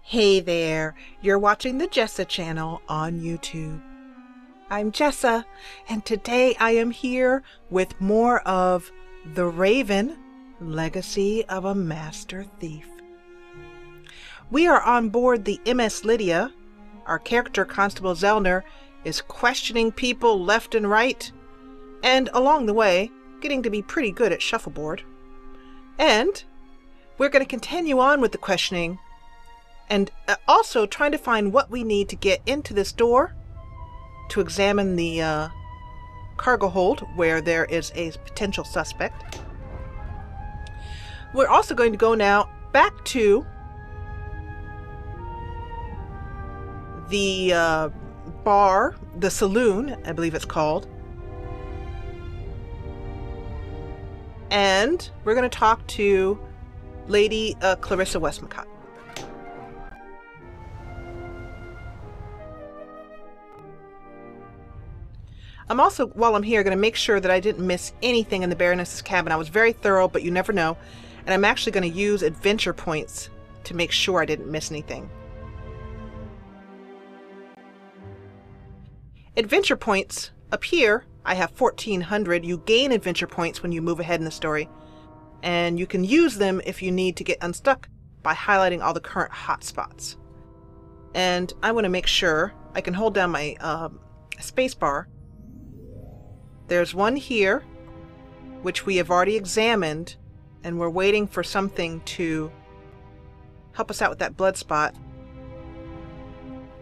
Hey there, you're watching the Jessa channel on YouTube. I'm Jessa, and today I am here with more of The Raven, Legacy of a Master Thief. We are on board the MS Lydia. Our character, Constable Zellner, is questioning people left and right, and along the way, getting to be pretty good at shuffleboard. And we're going to continue on with the questioning and also trying to find what we need to get into this door to examine the cargo hold where there is a potential suspect. We're also going to go now back to the bar, the saloon, I believe it's called. And we're going to talk to Lady Clarissa Westmacott. I'm also, while I'm here, going to make sure that I didn't miss anything in the Baroness's cabin. I was very thorough, but you never know. And I'm actually going to use adventure points to make sure I didn't miss anything. Adventure points up here, I have 1,400. You gain adventure points when you move ahead in the story. And you can use them if you need to get unstuck by highlighting all the current hotspots. And I want to make sure I can hold down my space bar. There's one here, which we have already examined, and we're waiting for something to help us out with that blood spot.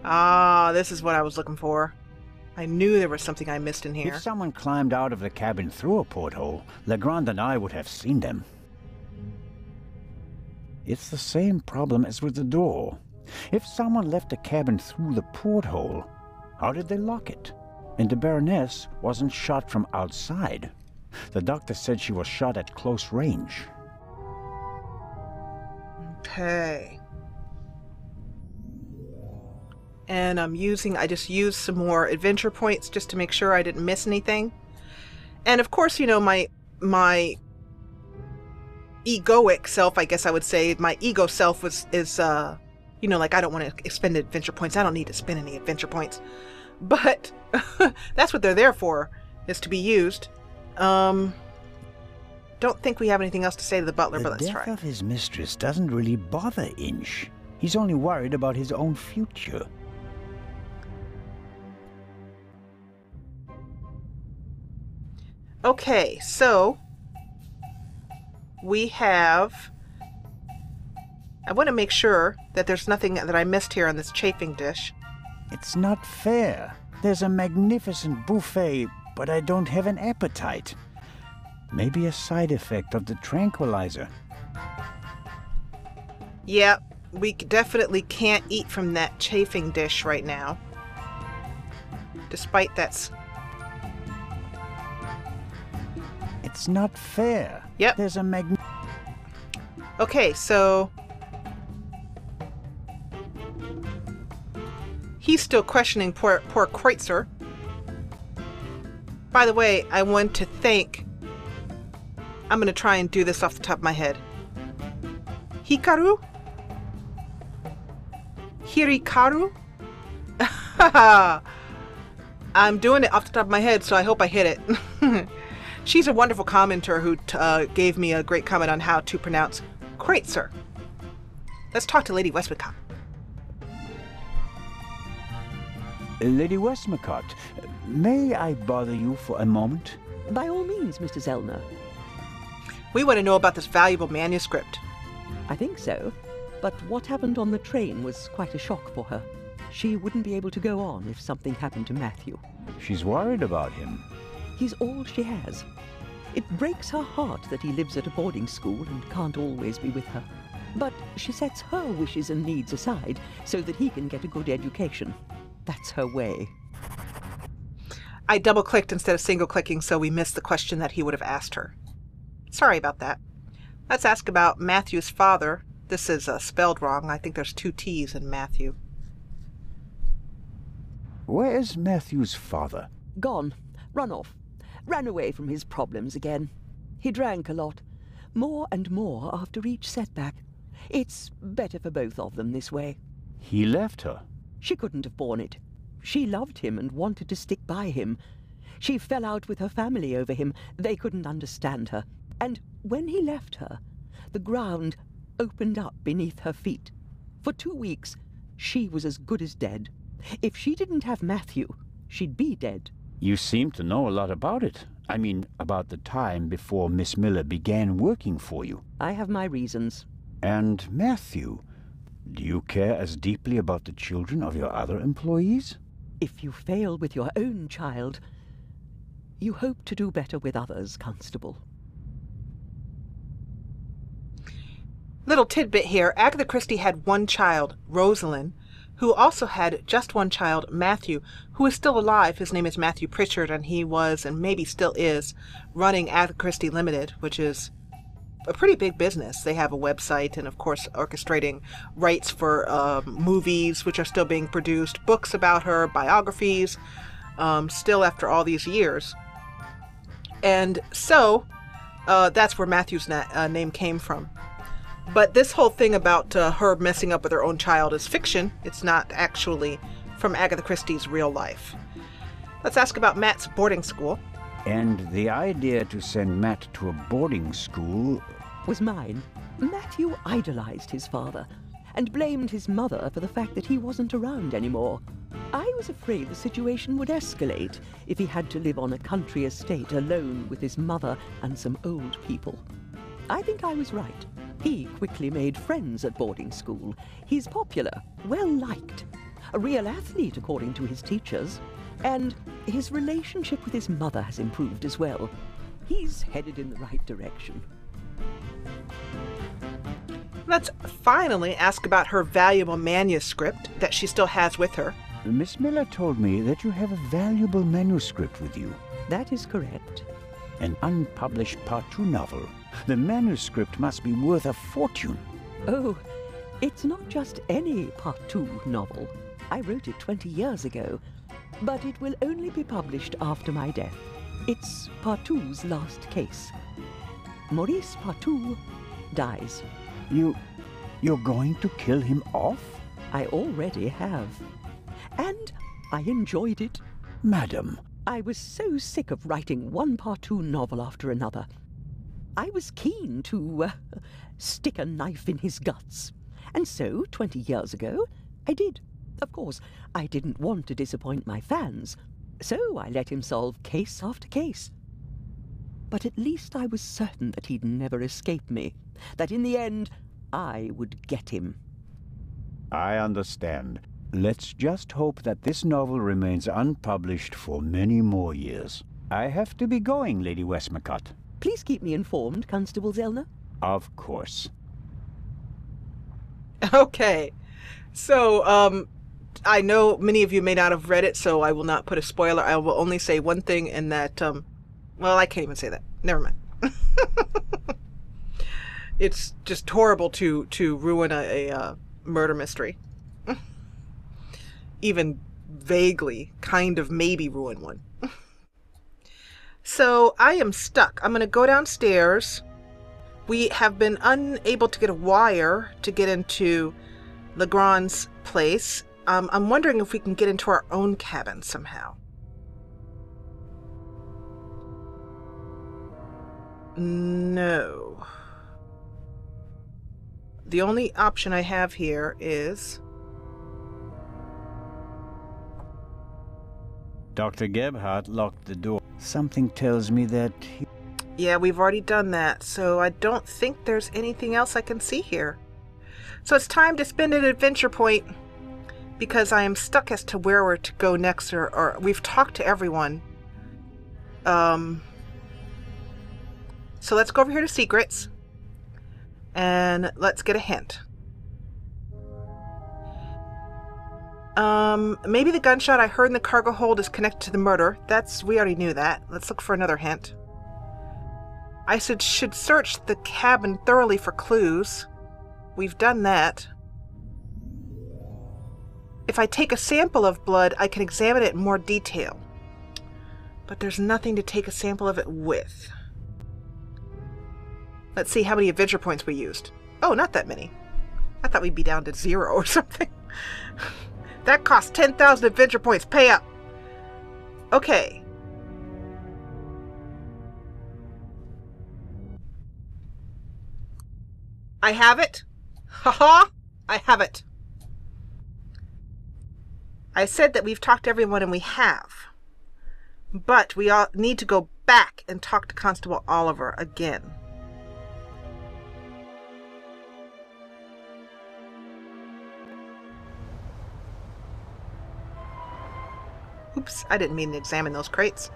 Ah, this is what I was looking for. I knew there was something I missed in here. If someone climbed out of the cabin through a porthole, LeGrand and I would have seen them. It's the same problem as with the door. If someone left the cabin through the porthole, how did they lock it? And the Baroness wasn't shot from outside. The doctor said she was shot at close range. Okay. And I just used some more adventure points just to make sure I didn't miss anything. And of course, you know, my egoic self, I guess I would say, my ego self is you know, like, I don't want to expend adventure points. I don't need to spend any adventure points. But that's what they're there for, is to be used. Don't think we have anything else to say to the butler, but let's try. The death of his mistress doesn't really bother Inch. He's only worried about his own future. Okay, so we have... I want to make sure that there's nothing that I missed here on this chafing dish. It's not fair. There's a magnificent buffet, but I don't have an appetite. Maybe a side effect of the tranquilizer. Yeah, we definitely can't eat from that chafing dish right now. Despite that's... It's not fair. Yep. There's a Okay, so... He's still questioning poor Kreutzer. By the way, I want to thank... I'm going to try and do this off the top of my head. Hikaru? Hirikaru? I'm doing it off the top of my head, so I hope I hit it. She's a wonderful commenter who gave me a great comment on how to pronounce Kreutzer. Let's talk to Lady Westmacott. Lady Westmacott, may I bother you for a moment? By all means, Mr. Zellner. We want to know about this valuable manuscript. I think so. But what happened on the train was quite a shock for her. She wouldn't be able to go on if something happened to Matthew. She's worried about him. He's all she has. It breaks her heart that he lives at a boarding school and can't always be with her. But she sets her wishes and needs aside so that he can get a good education. That's her way. I double-clicked instead of single-clicking, so we missed the question that he would have asked her. Sorry about that. Let's ask about Matthew's father. This is spelled wrong. I think there's 2 T's in Matthew. Where is Matthew's father? Gone. Run off. Ran away from his problems again. He drank a lot. More and more after each setback. It's better for both of them this way. He left her. She couldn't have borne it. She loved him and wanted to stick by him. She fell out with her family over him. They couldn't understand her. And when he left her, the ground opened up beneath her feet. For 2 weeks, she was as good as dead. If she didn't have Matthew, she'd be dead. You seem to know a lot about it. I mean, about the time before Miss Miller began working for you. I have my reasons. And Matthew, do you care as deeply about the children of your other employees? If you fail with your own child, you hope to do better with others, Constable. Little tidbit here, Agatha Christie had one child, Rosalind, who also had just one child, Matthew, who is still alive. His name is Matthew Pritchard, and he was, and maybe still is, running Agatha Christie Limited, which is a pretty big business. They have a website and, of course, orchestrating rights for movies, which are still being produced, books about her, biographies, still after all these years. And so, that's where Matthew's name came from. But this whole thing about her messing up with her own child is fiction. It's not actually from Agatha Christie's real life. Let's ask about Matt's boarding school. And the idea to send Matt to a boarding school Was mine. Matthew idolized his father and blamed his mother for the fact that he wasn't around anymore. I was afraid the situation would escalate if he had to live on a country estate alone with his mother and some old people. I think I was right. He quickly made friends at boarding school. He's popular, well-liked, a real athlete according to his teachers, and his relationship with his mother has improved as well. He's headed in the right direction. Let's finally ask about her valuable manuscript that she still has with her. Miss Miller told me that you have a valuable manuscript with you. That is correct. An unpublished Part 2 novel. The manuscript must be worth a fortune. Oh, it's not just any Part 2 novel. I wrote it 20 years ago, but it will only be published after my death. It's Part 2's last case. Maurice Part 2 dies. You're going to kill him off? I already have. And I enjoyed it. Madam. I was so sick of writing one Part 2 novel after another. I was keen to stick a knife in his guts. And so, 20 years ago, I did. Of course, I didn't want to disappoint my fans, so I let him solve case after case. But at least I was certain that he'd never escape me, that in the end, I would get him. I understand. Let's just hope that this novel remains unpublished for many more years. I have to be going, Lady Westmacott. Please keep me informed, Constable Zellner. Of course. Okay. So, I know many of you may not have read it, so I will not put a spoiler. I will only say one thing, and that, well, I can't even say that. Never mind. It's just horrible to ruin a murder mystery. Even vaguely, kind of maybe ruin one. So I am stuck. I'm going to go downstairs. We have been unable to get a wire to get into LeGrand's place. I'm wondering if we can get into our own cabin somehow. No. The only option I have here is... Dr. Gebhardt locked the door. Something tells me that he... Yeah, we've already done that, so I don't think there's anything else I can see here. So it's time to spend an adventure point, because I am stuck as to where we're to go next, or we've talked to everyone. So let's go over here to secrets, and let's get a hint. Maybe the gunshot I heard in the cargo hold is connected to the murder. We already knew that. Let's look for another hint. I should search the cabin thoroughly for clues. We've done that. If I take a sample of blood, I can examine it in more detail. But there's nothing to take a sample of it with. Let's see how many adventure points we used. Oh, not that many. I thought we'd be down to 0 or something. That costs 10,000 adventure points. Pay up. Okay. I have it. Haha! I have it. I said that we've talked to everyone, and we have. But we all need to go back and talk to Constable Oliver again. Oops, I didn't mean to examine those crates.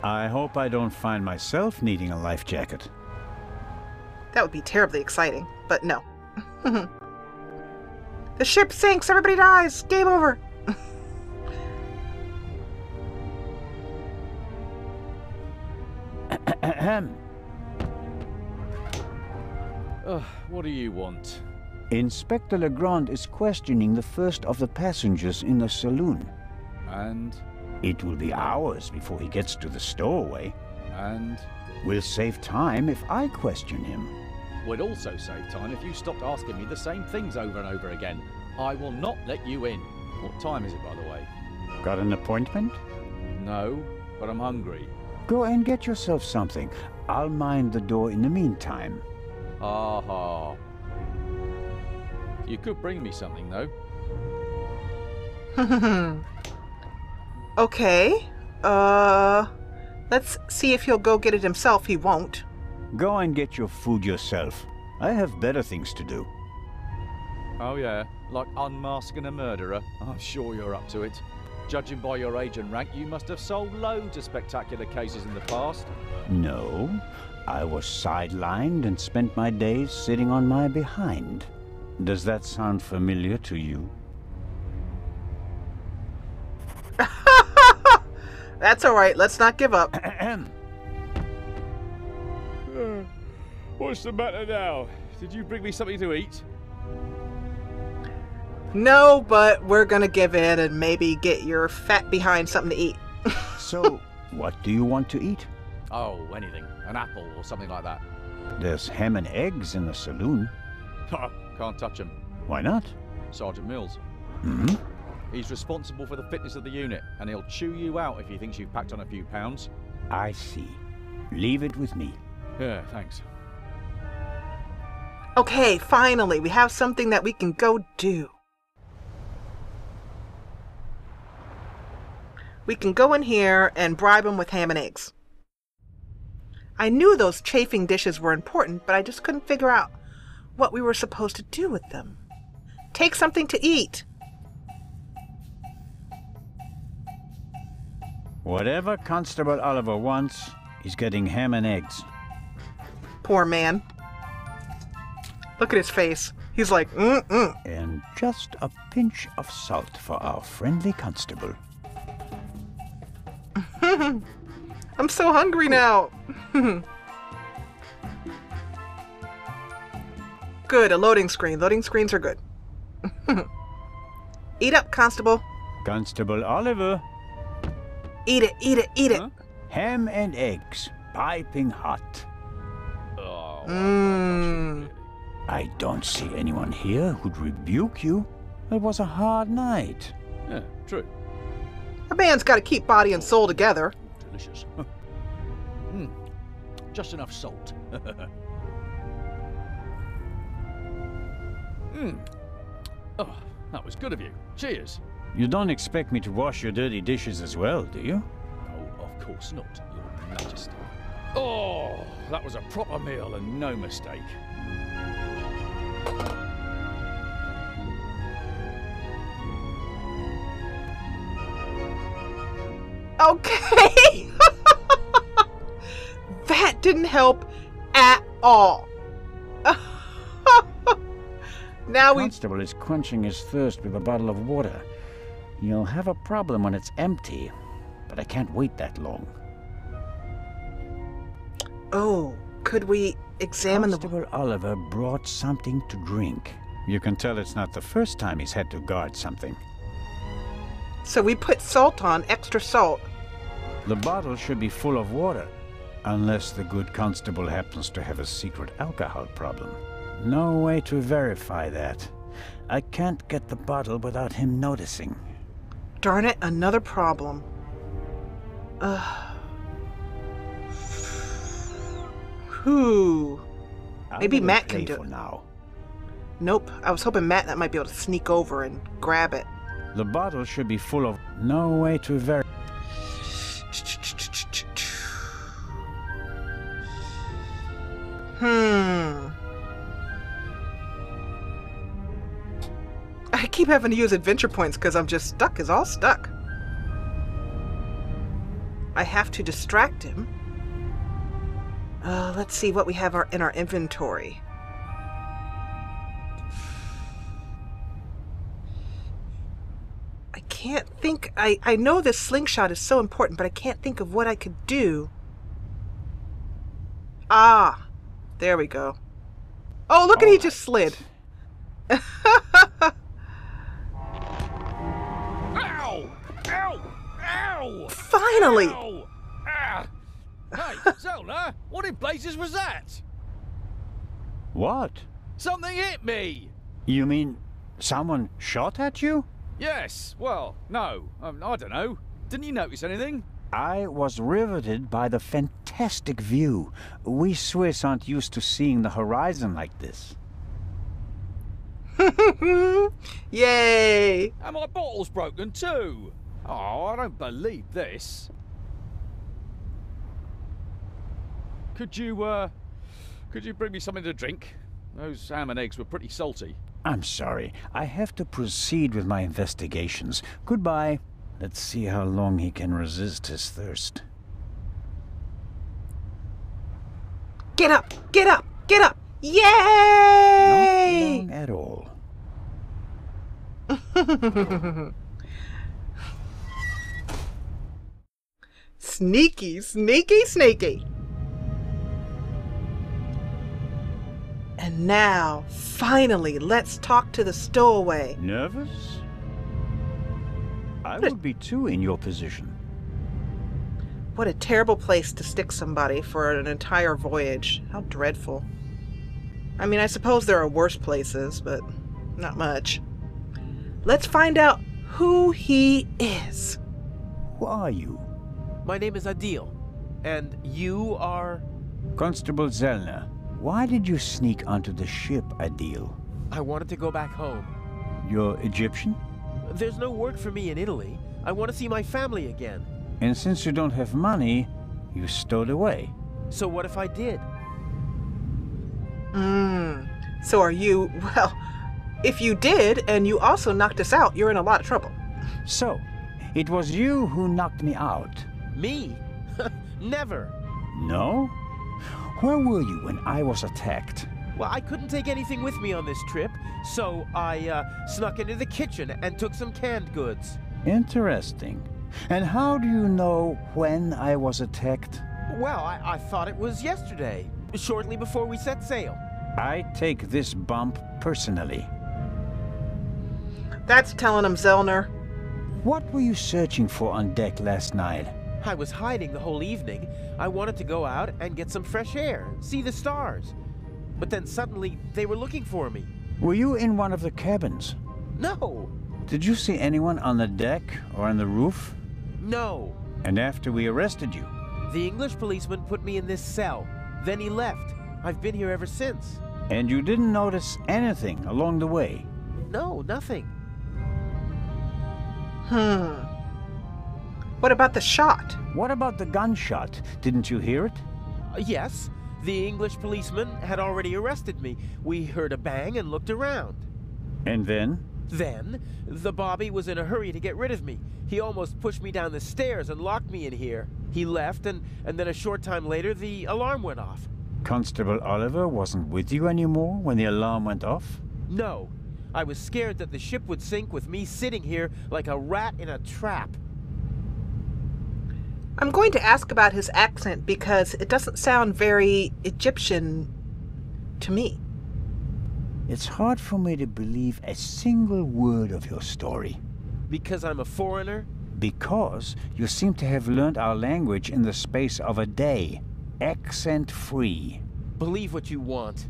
I hope I don't find myself needing a life jacket. That would be terribly exciting, but no. The ship sinks, everybody dies, game over. What do you want? Inspector LeGrand is questioning the first of the passengers in the saloon. And? It will be hours before he gets to the stowaway. And? We'll save time if I question him. We'd also save time if you stopped asking me the same things over and over again. I will not let you in. What time is it, by the way? Got an appointment? No, but I'm hungry. Go and get yourself something. I'll mind the door in the meantime. Ha ha. You could bring me something, though. Okay. Let's see if he'll go get it himself. He won't. Go and get your food yourself. I have better things to do. Oh yeah, like unmasking a murderer. I'm sure you're up to it. Judging by your age and rank, you must have solved loads of spectacular cases in the past. No, I was sidelined and spent my days sitting on my behind. Does that sound familiar to you? That's all right. Let's not give up. What's the matter now? Did you bring me something to eat? No, but we're gonna give in and maybe get your fat behind something to eat. So, what do you want to eat? Oh, anything. An apple or something like that. There's ham and eggs in the saloon. Can't touch him. Why not? Sergeant Mills. Hmm? He's responsible for the fitness of the unit, and he'll chew you out if he thinks you've packed on a few pounds. I see. Leave it with me. Yeah, thanks. Okay, finally, we have something that we can go do. We can go in here and bribe him with ham and eggs. I knew those chafing dishes were important, but I just couldn't figure out what we were supposed to do with them. Take something to eat. Whatever Constable Oliver wants, he's getting ham and eggs. Poor man. Look at his face. He's like, mm-mm. And just a pinch of salt for our friendly constable. I'm so hungry now. Good, a loading screen. Loading screens are good. Eat up, Constable. Constable Oliver. Eat it, eat it, eat it. Huh? Ham and eggs, piping hot. Oh, Mmm. I don't see anyone here who'd rebuke you. It was a hard night. yeah, true. A man's got to keep body and soul together. Delicious. Just enough salt. Oh, that was good of you. Cheers. You don't expect me to wash your dirty dishes as well, do you? Oh, of course not, Your Majesty. Oh, that was a proper meal and no mistake. Okay. That didn't help at all. Now we... Constable is quenching his thirst with a bottle of water. You'll have a problem when it's empty, but I can't wait that long. Oh, could we examine Constable Oliver brought something to drink. You can tell it's not the first time he's had to guard something. So we put salt on, extra salt. The bottle should be full of water, unless the good constable happens to have a secret alcohol problem. No way to verify that. I can't get the bottle without him noticing. Darn it, another problem. Whew. Maybe Matt can do it. Now. Nope, I was hoping Matt might be able to sneak over and grab it. The bottle should be full of... No way to verify... I keep having to use adventure points because I'm just stuck as all stuck. I have to distract him. Let's see what we have in our inventory. I can't think. I know this slingshot is so important, but I can't think of what I could do. Ah, there we go. Oh, look at he just slid. Ow! Ow! Ow! Finally! Ow! Ah! Hey, Zellner, what in blazes was that? What? Something hit me! You mean someone shot at you? Yes, well, no, I don't know. Didn't you notice anything? I was riveted by the fantastic view. We Swiss aren't used to seeing the horizon like this. Yay! And my bottle's broken too. Oh, I don't believe this. Could you bring me something to drink? Those ham and eggs were pretty salty. I'm sorry. I have to proceed with my investigations. Goodbye. Let's see how long he can resist his thirst. Get up! Get up! Get up! Yay! Not long at all. Sneaky, sneaky, sneaky. And now, finally, let's talk to the stowaway. Nervous? I would be too in your position. What a terrible place to stick somebody for an entire voyage. How dreadful. I mean, I suppose there are worse places, but not much. Let's find out who he is. Who are you? My name is Adil. And you are? Constable Zellner. Why did you sneak onto the ship, Adil? I wanted to go back home. You're Egyptian? There's no work for me in Italy. I want to see my family again. And since you don't have money, you stowed away. So what if I did? So are you, well, if you did and you also knocked us out, you're in a lot of trouble. So, it was you who knocked me out? Me? Never. No? Where were you when I was attacked? Well, I couldn't take anything with me on this trip, so I snuck into the kitchen and took some canned goods. Interesting. And how do you know when I was attacked? Well, I thought it was yesterday, shortly before we set sail. I take this bump personally. That's telling him, Zellner. What were you searching for on deck last night? I was hiding the whole evening. I wanted to go out and get some fresh air, see the stars. But then suddenly, they were looking for me. Were you in one of the cabins? No. Did you see anyone on the deck or on the roof? No. And after we arrested you? The English policeman put me in this cell. Then he left. I've been here ever since. And you didn't notice anything along the way? No, nothing. What about the shot? What about the gunshot? Didn't you hear it? Yes. The English policeman had already arrested me. We heard a bang and looked around. And then? Then, the Bobby was in a hurry to get rid of me. He almost pushed me down the stairs and locked me in here. He left, and then a short time later, the alarm went off. Constable Oliver wasn't with you anymore when the alarm went off? No. I was scared that the ship would sink with me sitting here like a rat in a trap. I'm going to ask about his accent because it doesn't sound very Egyptian to me. It's hard for me to believe a single word of your story. Because I'm a foreigner? Because you seem to have learned our language in the space of a day. Accent-free. Believe what you want.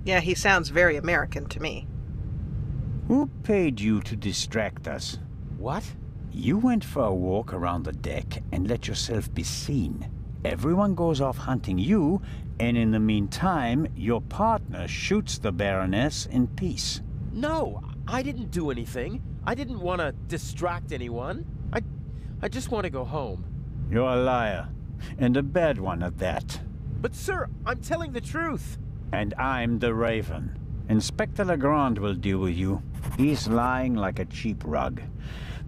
Yeah, he sounds very American to me. Who paid you to distract us? What? You went for a walk around the deck and let yourself be seen. Everyone goes off hunting you, and in the meantime, your partner shoots the Baroness in peace. No, I didn't do anything. I didn't want to distract anyone. I just want to go home. You're a liar, and a bad one at that. But sir, I'm telling the truth. And I'm the Raven. Inspector LeGrand will deal with you. He's lying like a cheap rug.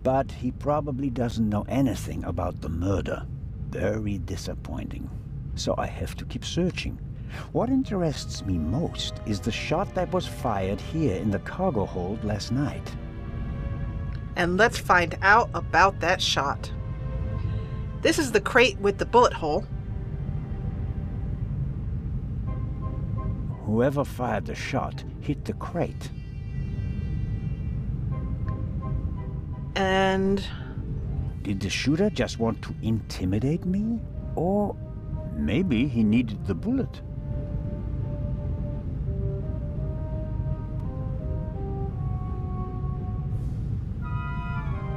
But he probably doesn't know anything about the murder. Very disappointing. So I have to keep searching. What interests me most is the shot that was fired here in the cargo hold last night. And let's find out about that shot. This is the crate with the bullet hole. Whoever fired the shot hit the crate. And... did the shooter just want to intimidate me? Or maybe he needed the bullet.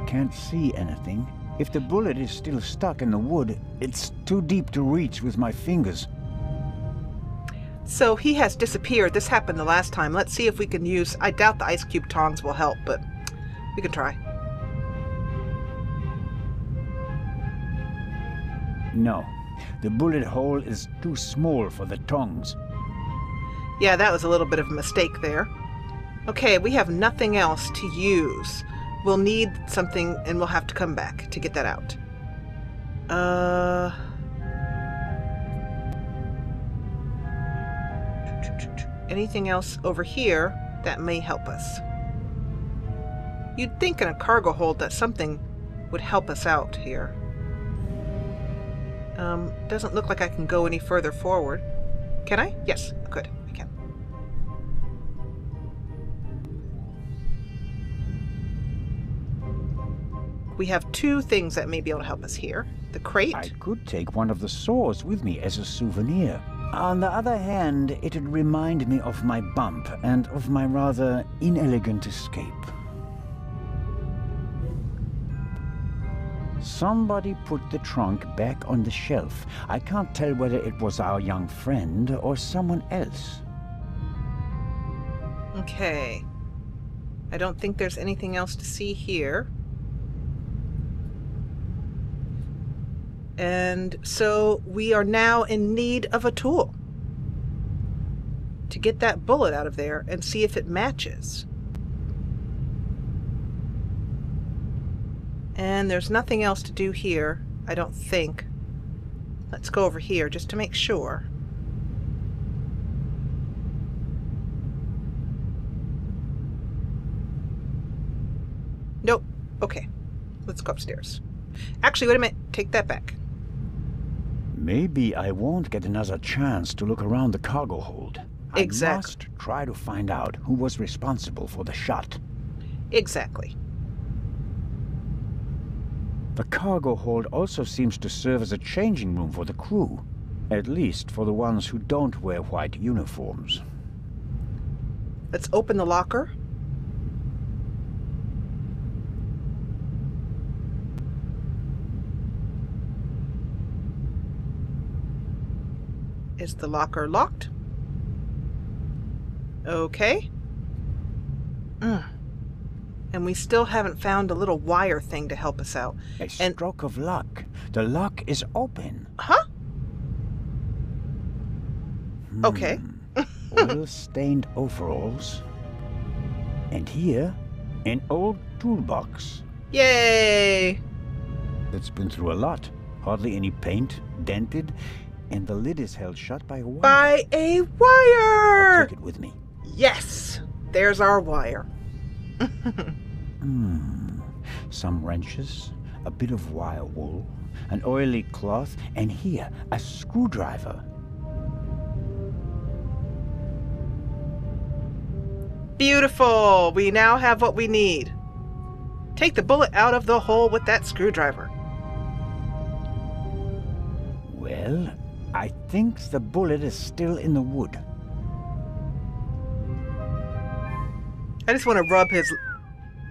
Can't see anything. If the bullet is still stuck in the wood, it's too deep to reach with my fingers. so he has disappeared. This happened the last time. Let's see if we can use... I doubt the ice cube tongs will help, but we can try. No, the bullet hole is too small for the tongs. Yeah, that was a little bit of a mistake there. Okay, we have nothing else to use. We'll need something, and we'll have to come back to get that out. Anything else over here that may help us? You'd think in a cargo hold that something would help us out here. Doesn't look like I can go any further forward. Can I? Yes, good. I can. We have two things that may be able to help us here. The crate. I could take one of the saws with me as a souvenir. On the other hand, it'd remind me of my bump and of my rather inelegant escape. Somebody put the trunk back on the shelf. I can't tell whether it was our young friend or someone else. Okay. I don't think there's anything else to see here. And so we are now in need of a tool to get that bullet out of there and see if it matches. And there's nothing else to do here, I don't think. Let's go over here just to make sure. Nope. Okay. Let's go upstairs. Actually, wait a minute. Take that back. Maybe I won't get another chance to look around the cargo hold. Exactly. I must try to find out who was responsible for the shot. Exactly. The cargo hold also seems to serve as a changing room for the crew. At least for the ones who don't wear white uniforms. Let's open the locker. Is the locker locked? Okay. And we still haven't found a little wire thing to help us out. A stroke of luck. The lock is open. Huh? Okay. Oil-stained overalls. And here, an old toolbox. Yay! It's been through a lot. Hardly any paint, dented, and the lid is held shut by a wire. By a wire! I'll take it with me. Yes! There's our wire. Some wrenches, a bit of wire wool, an oily cloth, and here, a screwdriver. Beautiful! We now have what we need. Take the bullet out of the hole with that screwdriver. Well, I think the bullet is still in the wood. Let's try it. Well, I think the bullet is still in the wood. I just want to rub his...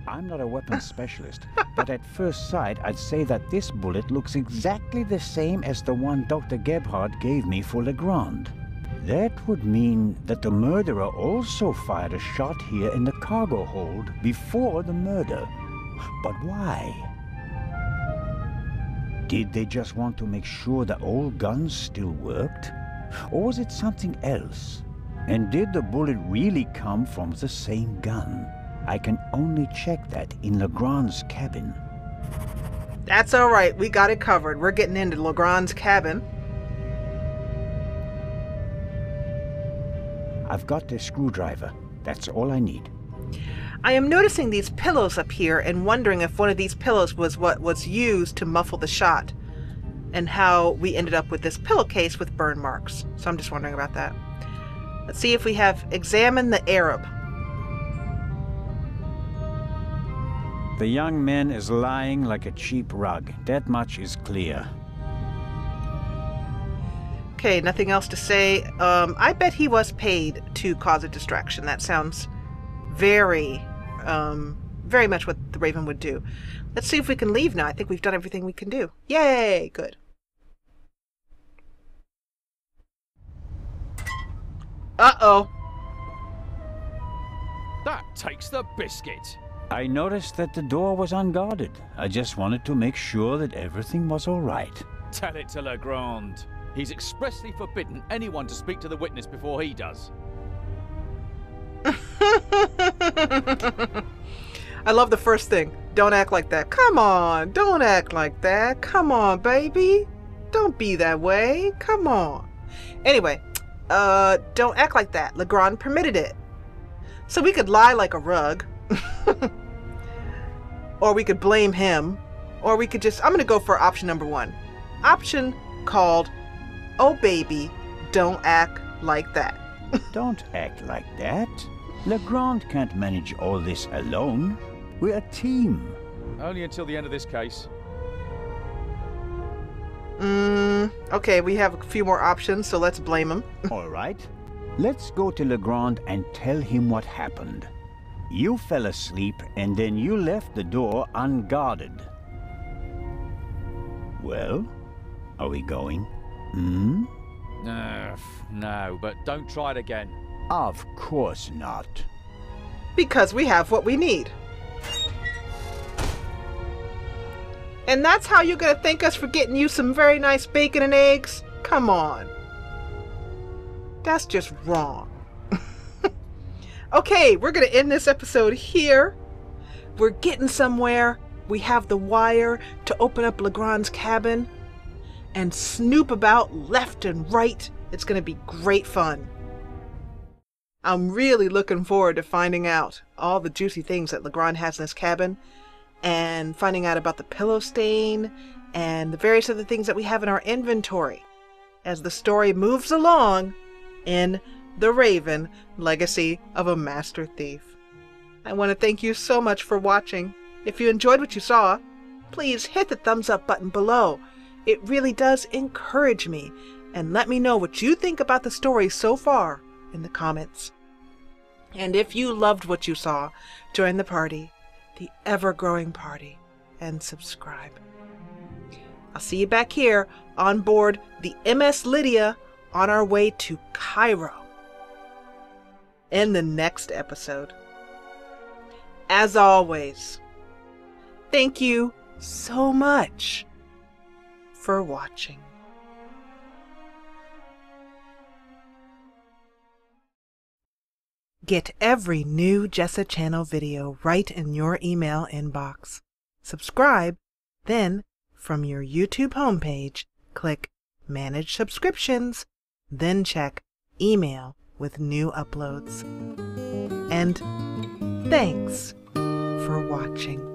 I'm not a weapons specialist, but at first sight I'd say that this bullet looks exactly the same as the one Dr. Gebhardt gave me for LeGrand. That would mean that the murderer also fired a shot here in the cargo hold before the murder. But why? Did they just want to make sure the old guns still worked? Or was it something else? And did the bullet really come from the same gun? I can only check that in LeGrand's cabin. That's all right. We got it covered. We're getting into LeGrand's cabin. I've got the screwdriver. That's all I need. I am noticing these pillows up here and wondering if one of these pillows was what was used to muffle the shot, and how we ended up with this pillowcase with burn marks. So I'm just wondering about that. Let's see if we have examined the Arab. The young man is lying like a cheap rug. That much is clear. Okay, nothing else to say. I bet he was paid to cause a distraction. That sounds very much what the Raven would do. Let's see if we can leave now. I think we've done everything we can do. Yay! Good. Uh-oh. That takes the biscuit. I noticed that the door was unguarded. I just wanted to make sure that everything was all right. Tell it to LeGrand. He's expressly forbidden anyone to speak to the witness before he does. I love the first thing. Don't act like that. Come on. Don't act like that. Come on, baby. Don't be that way. Come on. Anyway, don't act like that. LeGrand permitted it. So we could lie like a rug. Or we could blame him. Or we could just... I'm going to go for option number 1. Option called, oh baby, don't act like that. Don't act like that. LeGrand can't manage all this alone. We're a team. Only until the end of this case. Okay, we have a few more options, so let's blame him. All right. Let's go to LeGrand and tell him what happened. You fell asleep and then you left the door unguarded. Well, are we going? No, but don't try it again. Of course not. Because we have what we need. And that's how you're going to thank us for getting you some very nice bacon and eggs? Come on. That's just wrong. Okay, we're going to end this episode here. We're getting somewhere. We have the wire to open up LeGrand's cabin and snoop about left and right. It's going to be great fun. I'm really looking forward to finding out all the juicy things that LeGrand has in his cabin, and finding out about the pillow stain and the various other things that we have in our inventory as the story moves along in The Raven: Legacy of a Master Thief. I want to thank you so much for watching. If you enjoyed what you saw, please hit the thumbs up button below. It really does encourage me, and let me know what you think about the story so far in the comments. And if you loved what you saw, join the party, the ever-growing party, and subscribe. I'll see you back here on board the MS Lydia on our way to Cairo in the next episode. As always, thank you so much for watching. Get every new Jessa channel video right in your email inbox. Subscribe, then from your YouTube homepage, click Manage Subscriptions, then check Email with new uploads. And thanks for watching.